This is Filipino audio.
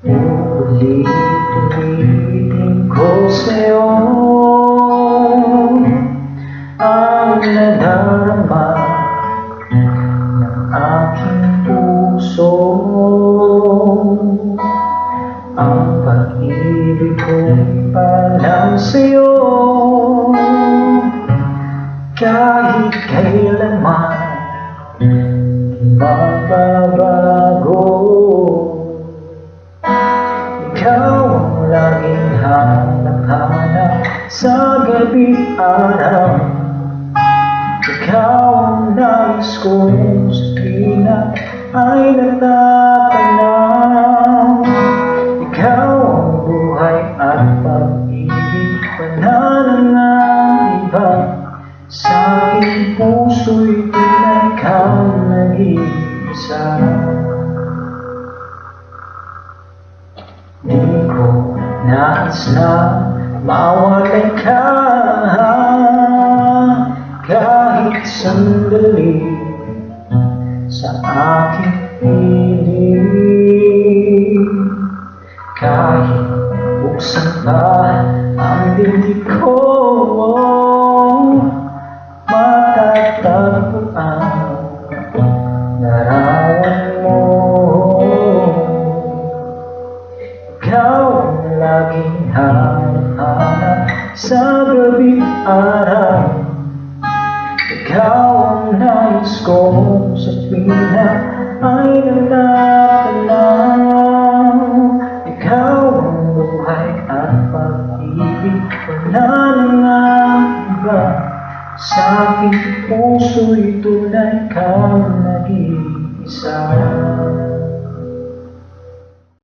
Ulit-ulitin ko sa'yo ang nadarama ng aking puso. Ang pag-ibig ko'y parang sa'yo, kahit kailanman magbabago. Ikaw ang laging hanap-hanap sa gabi't araw. Ikaw ang nais kong sa tuwina ay natatanaw. Ikaw ang buhay at pag-ibig, wala nang ang iba. Sa aking puso'y tila ikaw nag-iisa. Di ko nais na mawalay ka kahit sandali sa aking piling. Kahit buksan pa ang dibdib